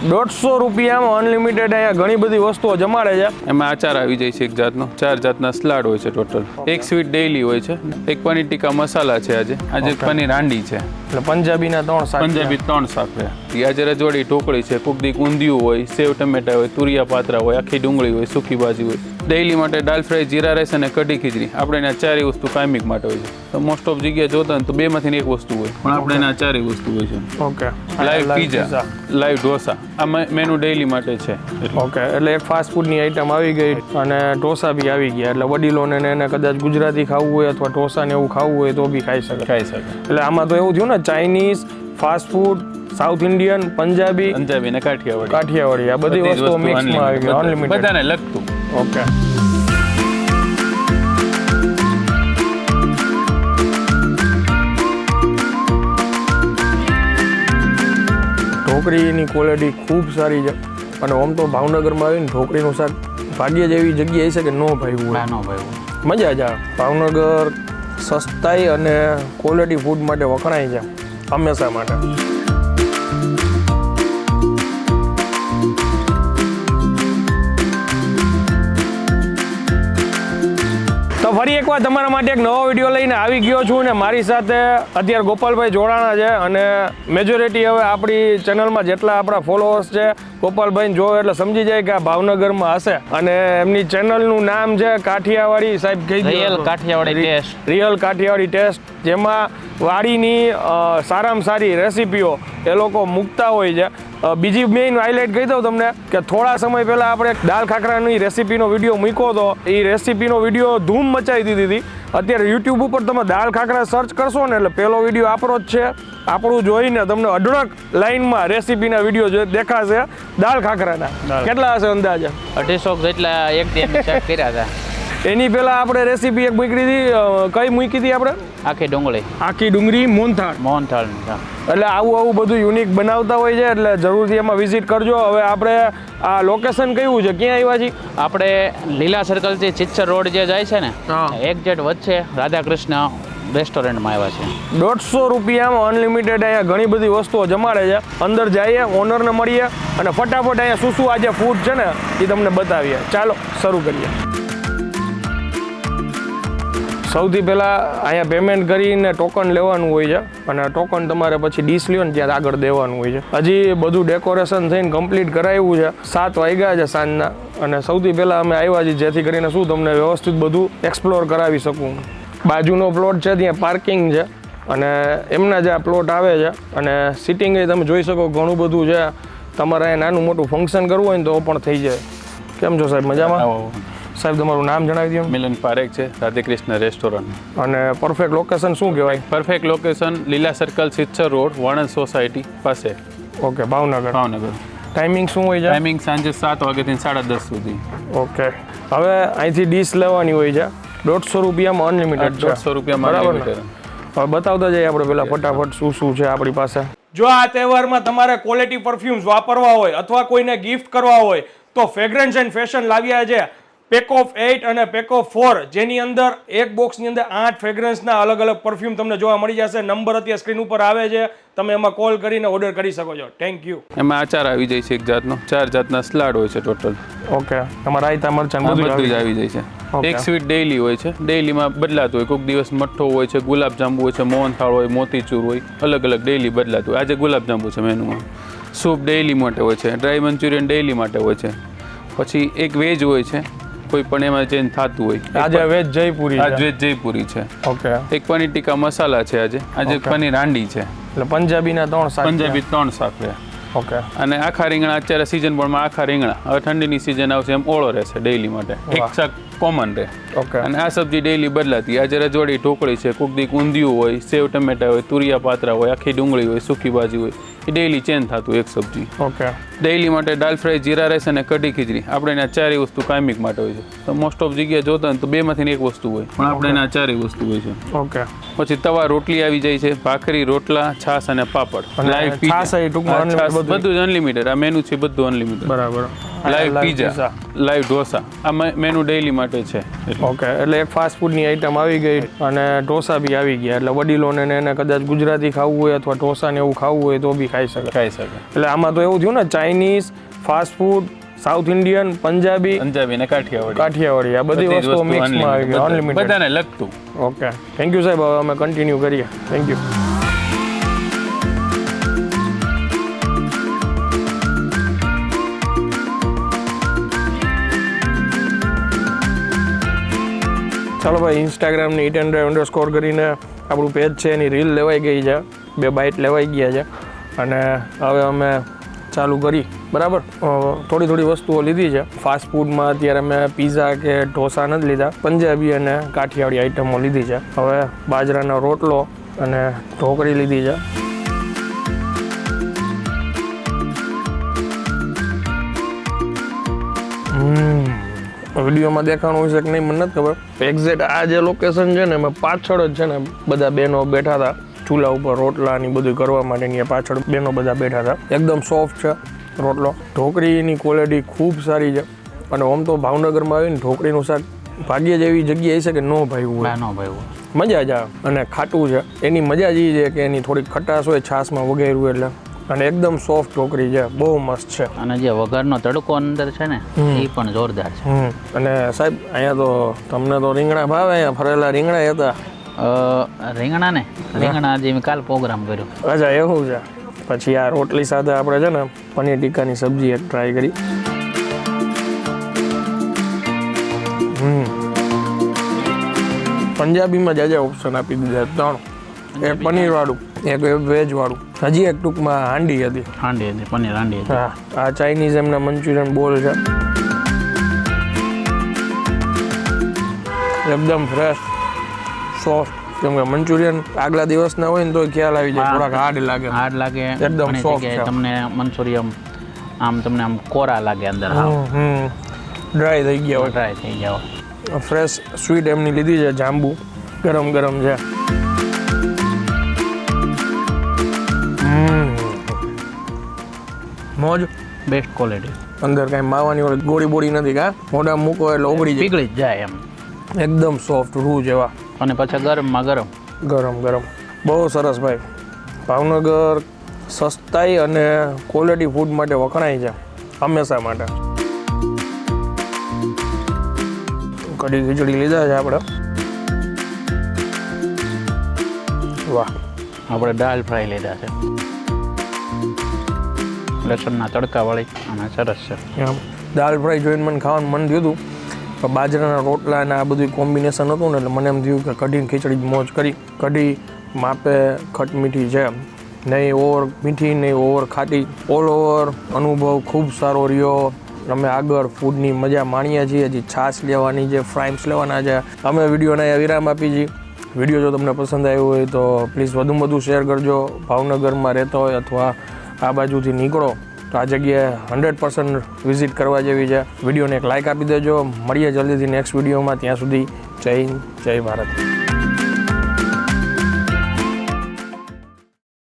150 રૂપિયામાં અનલિમિટેડ અહીંયા ઘણી બધી વસ્તુઓ જમાડે છે. એમાં આચાર આવી જાય છે એક જાતનો, 4 જાતના સલાડ હોય છે ટોટલ. એક સ્વીટ ડેઈલી હોય છે, એક પનીર ટીકા મસાલા છે, આજે પનીર હાંડી છે, એટલે પંજાબીના 3 શાક. પંજાબી 3 શાક છે. આજે રજવાડી ઢોકળી છે, કુકડી ઊંધિયું હોય, સેવ ટમેટા હોય, તુરિયા પાત્રા હોય, આખી ડુંગળી હોય, સૂકી ભાજી હોય. ડેઈલી માટે દાલ ફ્રાય, જીરા રાઈસ અને કઢી ખીચડી. આપણે એના 4 વસ્તુ કાયમિક માટે હોય છે. તો મોસ્ટ ઓફ જગ્યાએ જોતા ને તો 2માંથી એક વસ્તુ હોય, પણ આપણે એના 4 વસ્તુ હોય છે. Okay. Live pizza, live dosa, આ મેનુ ડેઈલી માટે છે. ઓકે, એટલે એક ફાસ્ટ ફૂડની આઈટમ આવી ગઈ અને ઢોસા બી આવી ગયા. એટલે વડીલોને એને કદાચ ગુજરાતી ખાવું હોય અથવા ઢોસા ને એવું ખાવું હોય તો બી ખાઈ શકે. એટલે આમાં તો એવું થયું ને, Chinese, fast food, south Indian, Punjabi અને કાઠિયાવાડી આ બધી વસ્તુઓ મિક્સમાં આવી ગઈ, અનલિમિટેડ બધાને લગતું. ઓકે. ઢોકળીની ક્વોલિટી ખૂબ સારી છે અને આમ તો ભાવનગરમાં આવીને ઢોકળીનું શાક ભાગ્ય જ એવી જગ્યાએ છે કે ન ભાવ્યું હોય. મજા જ આવે. ભાવનગર સસ્તાઈ અને ક્વોલિટી ફૂડ માટે વખણાય છે હંમેશા માટે. તો ફરી એકવાર તમારા માટે એક નવો વિડીયો લઈને આવી ગયો છું ને મારી સાથે અત્યારે ગોપાલભાઈ જોડાણા છે અને મેજોરિટી હવે આપણી ચેનલમાં જેટલા આપણા ફોલોઅર્સ છે ગોપાલભાઈને જોવે એટલે સમજી જાય કે આ ભાવનગરમાં હશે અને એમની ચેનલનું નામ છે કાઠિયાવાડી. સાહેબ કહી દો. રિયલ કાઠિયાવાડી ટેસ્ટ, જેમાં વાડીની સારામાં સારી રેસીપીઓ એ લોકો મૂકતા હોય છે. બીજી મેઇન હાઇલાઇટ કહી દઉં તમને કે થોડા સમય પહેલાં આપણે દાલ ખાખરાની રેસીપીનો વિડીયો મૂક્યો હતો. એ રેસીપીનો વિડીયો ધૂમ મચાવી દીધી હતી. અત્યારે યુટ્યુબ ઉપર તમે દાલ ખાખરા સર્ચ કરશો ને એટલે પહેલો વિડીયો આપણો જ છે. આપણું જોઈને તમને અઢળક લાઇનમાં રેસીપીના વિડીયો દેખાશે દાલ ખાખરાના. કેટલા હશે અંદાજે? 250 જેટલા એક દિન ચેક કર્યા હતા. એની પહેલા આપણે રેસીપી એક મૂકી હતી. કઈ મૂકી હતી આપણે? આખી ડુંગળી મોહનથાળ. એટલે આવું બધું યુનિક બનાવતા હોય છે એટલે જરૂરથી એમાં વિઝિટ કરજો. હવે આપણે આ લોકેશન કયું છે, ક્યાં આવ્યા છીએ? આપણે લીલા સર્કલથી સિદ્સર રોડ જે જાય છે ને, એક્ઝેક્ટ વચ્ચે રાધા કૃષ્ણ રેસ્ટોરન્ટમાં આવ્યા છે. 150 રૂપિયામાં અનલિમિટેડ અહીંયા ઘણી બધી વસ્તુઓ જમાડે છે. અંદર જઈએ, ઓનરને મળીએ અને ફટાફટ અહીંયા શું આજે ફૂડ છે ને એ તમને બતાવીએ. ચાલો શરૂ કરીએ. સૌથી પહેલાં અહીંયા પેમેન્ટ કરીને ટોકન લેવાનું હોય છે અને ટોકન તમારે પછી ડીશ લ્યો ને ત્યાં આગળ દેવાનું હોય છે. હજી બધું ડેકોરેશન થઈને કમ્પ્લીટ કરાવ્યું છે. 7 વાગ્યા છે સાંજના અને સૌથી પહેલાં અમે આવ્યા છીએ જેથી કરીને શું તમને વ્યવસ્થિત બધું એક્સપ્લોર કરાવી શકું. બાજુનો પ્લોટ છે ત્યાં પાર્કિંગ છે અને એમના જે આ પ્લોટ આવે છે અને સિટિંગ એ તમે જોઈ શકો ઘણું બધું છે. તમારે અહીંયા નાનું મોટું ફંક્શન કરવું હોય ને તો પણ થઈ જાય. કેમ છો સાહેબ, મજામાં? સાહેબ તમારું નામ જણાવી દો. મિલન પારેખ છે, રાધે કૃષ્ણ રેસ્ટોરન્ટ. અને પરફેક્ટ લોકેશન શું કહેવાય? પરફેક્ટ લોકેશન લીલા સર્કલ, સિદ્સર રોડ, વાણંદ સોસાયટી પાસે. ઓકે. ભાવનગર. ટાઈમિંગ શું હોય છે? ટાઈમિંગ સાંજે 7 વાગ્યાથી 10:30 સુધી. ઓકે. હવે અહીંથી ડીશ લેવાની હોય છે. 150 રૂપિયામાં અનલિમિટેડ. 150 રૂપિયામાં અનલિમિટેડ. હવે બતાવતા જઈએ આપણે પેલા ફટાફટ શું છે આપણી પાસે. જો આ તહેવારમાં તમારે ક્વોલિટી પરફ્યુમ્સ વાપરવા હોય અથવા કોઈને ગિફ્ટ કરવા હોય તો ફ્રેગ્રન્સ એન્ડ ફેશન લાવ્યા છે પેક ઓફ 8 અને પેક ઓફ 4, જેની અંદર એક બોક્સની અંદર 8 ફ્રેગ્રન્સના અલગ અલગ પરફ્યુમ તમને જોવા મળી જશે. નંબર અત્યારે સ્ક્રીન ઉપર આવે છે, તમે એમાં કોલ કરીને ઓર્ડર કરી શકો છો. Thank you. એમાં આચાર આવી જાય છે એક જાતનો, 4 જાતના સલાડ હોય છે ટોટલ. ઓકે. તમારા રાયતા મરચાં બધું જ આવી જાય છે. એક સ્વીટ ડેઈલી હોય છે, ડેઈલીમાં બદલાતું હોય. કોઈક દિવસ મઠ્ઠો હોય છે, ગુલાબજાંબુ હોય છે, મોહનથાળ હોય, મોતીચૂર હોય, અલગ અલગ ડેઈલી બદલાતું હોય. આજે ગુલાબજાંબુ છે મેનુમાં. સૂપ ડેઈલી માટે હોય છે, ડ્રાય મંચુરિયન ડેઈલી માટે હોય છે. પછી એક વેજ હોય છે, કોઈ પણ એમાં ચેન્જ થતું હોય. આજે વેજ જયપુરી છે. ઓકે. એક પનીર ટીકા મસાલા છે, આજે પનીર હાંડી છે, એટલે પંજાબીના 3 શાક. પંજાબી 3 શાક છે. ઓકે. અને આખા રીંગણા અત્યારે સિઝન પ્રમાણે આખા રીંગણા, હવે ઠંડીની સિઝન આવશે એમ ઓળો રહેશે ડેઈલી માટે. એક શાક કોમન રહે. ઓકે. અને આ સબ્જી ડેઈલી બદલાતી. આજે રજવાડી ઢોકળી છે, કુકડી ઊંધિયું હોય, સેવ ટમેટા હોય, તુરિયા પાત્રા હોય, આખી ડુંગળી હોય, સૂકી ભાજી હોય. એ ડેઈલી ચેન્જ થતું એક સબ્જી. ઓકે. ડેઈલી માટે દાલ ફ્રાય, જીરા રાઈસ અને કઢી ખીચડી. આપણે એના 4 વસ્તુ કાયમિક માટે હોય છે. તો મોસ્ટ ઓફ જગ્યાએ જોતા ને તો 2માંથી એક વસ્તુ હોય, પણ આપણે એના 4 વસ્તુ હોય છે. ઓકે. પછી તવા રોટલી આવી જાય છે, ભાખરી, રોટલા, છાશ અને પાપડ. લાઈવ છાશ એ ટૂંકમાં બધું જ અનલિમિટેડ. આ મેનુ છે બધું અનલિમિટેડ. બરાબર. Live pizza, live dosa. આ મેનુ ડેઈલી માટે છે. ઓકે, એટલે એક ફાસ્ટ ફૂડની આઈટમ આવી ગઈ અને ઢોસા બી આવી ગયા. એટલે વડીલોને ને એને કદાચ ગુજરાતી ખાવું હોય અથવા ઢોસા ને એવું ખાવું હોય તો બી ખાઈ શકે. એટલે આમાં તો એવું થયું ને, Chinese, fast food, south Indian, Punjabi ને કાઠિયાવાડી આ બધી વસ્તુઓ મિક્સમાં આવી ગઈ, અનલિમિટેડ બધાને લગતું. ઓકે, થેન્ક યુ સાહેબ. હવે અમે કન્ટિન્યુ કરીએ. Thank you. ચાલો ભાઈ, ઇન્સ્ટાગ્રામની @__ કરીને આપણું પેજ છે, એની રીલ લેવાઈ ગઈ છે, 2 બાઇટ લેવાઈ ગયા છે અને હવે અમે ચાલુ કરી. બરાબર, થોડી વસ્તુઓ લીધી છે. ફાસ્ટ ફૂડમાં અત્યારે મેં પીઝા કે ઢોસા નથી લીધા, પંજાબી અને કાઠિયાવાડી આઈટમો લીધી છે. હવે બાજરાનો રોટલો અને ઢોકળી લીધી છે. વિડીયોમાં દેખાણું છે કે નહીં મને નથી ખબર. એક્ઝેક્ટ આ જે લોકેશન છે ને, એમાં પાછળ જ છે ને બધા બહેનો બેઠા હતા ચૂલા ઉપર રોટલા ની બધું કરવા માટેની. પાછળ બહેનો બધા બેઠા હતા. એકદમ સોફ્ટ છે રોટલો. ઢોકળીની ક્વોલિટી ખૂબ સારી છે. અને આમ તો ભાવનગરમાં આવીને ઢોકળીનું શાક ભાગ્યે જ એવી જગ્યાએ છે કે ન ભાવ્યું હોય, મજા જ આવે. અને ખાટું છે, એની મજા જ એ છે કે એની થોડીક ખટાશ હોય છાશમાં વગાડ્યું એટલે. અને એકદમ સોફ્ટ ઢોકળી છે, બહુ મસ્ત છે. અને જે વઘારનો તડકો અંદર છે ને, એ પણ જોરદાર છે. અને સાહેબ, અહીંયા તો તમને તો રીંગણા ભાવે? અહીંયા ફરેલા રીંગણા હતા. રીંગણા જે મેં કાલ પ્રોગ્રામ કર્યો. અચ્છા, એવું છે. પછી આ રોટલી સાથે આપણે છે ને પનીર ટીક્કાની સબ્જી એક ટ્રાય કરી. પંજાબીમાં જ ઓપ્શન આપી દીધા 3. એક પનીરવાળું, એક વેજવાળું, હજી એક ટૂંકમાં હાંડી હતી, પનીર હાંડી હતી. હા, આ ચાઇનીઝ એમના મંચુરિયન બોલ છે, એકદમ ફ્રેશ, સોફ્ટ. કેમ કે મંચુરિયન આગલા દિવસના હોય ને તો ખ્યાલ આવી જાય, થોડાક હાર્ડ લાગે, એકદમ સોફ્ટ છે. તમને મંચુરિયન આમ તમને આમ કોરા લાગે અંદર, ડ્રાય થઈ ગયા હોય. ફ્રેશ સ્વીટ એમની લીધી છે, જાંબુ ગરમ છે. મોજ બેસ્ટ ક્વોલિટી. અંદર કાંઈ માવાની ઓલી ગોળી બોળી નથી, કા મોઢા મૂકો એટલે ઓગળી જાય, પીગળી જાય એમ. એકદમ સોફ્ટ રૂ જેવા. અને પછી ગરમમાં ગરમ. બહુ સરસ ભાઈ. ભાવનગર સસ્તાઈ અને ક્વોલિટી ફૂડ માટે વખણાય છે હંમેશા માટે. કઢી ખીચડી લીધા છે આપણે. વાહ. આપણે દાલ ફ્રાય લીધા છે, લસણના તડકાવાળી, અને સરસ છે. દાલ ફ્રાય જોઈને મને ખાવાનું મન થયું હતું, પણ બાજરાના રોટલા અને આ બધું કોમ્બિનેશન હતું ને, એટલે મને એમ થયું કે કઢી ખીચડી મોજ કરી. કઢી માપે ખટ મીઠી છે, નહીં ઓવર મીઠી નહીં ઓવર ખાટી. ઓલ ઓવર અનુભવ ખૂબ સારો રહ્યો. અમે આગળ ફૂડની મજા માણીએ છીએ. હજી છાશ લેવાની છે, ફ્રાઈમ્સ લેવાના છે. અમે વિડીયોને વિરામ આપી છીએ. વિડીયો જો તમને પસંદ આવ્યો હોય તો પ્લીઝ વધુમાં વધુ શેર કરજો. ભાવનગરમાં રહેતા હોય અથવા આ બાજુથી નીકળો તો આ જગ્યાએ 100% વિઝિટ કરવા જેવી છે. વિડીયોને એક લાઇક આપી દેજો. મળીએ જલ્દીથી નેક્સ્ટ વિડીયોમાં. ત્યાં સુધી જય હિન્દ, જય ભારત.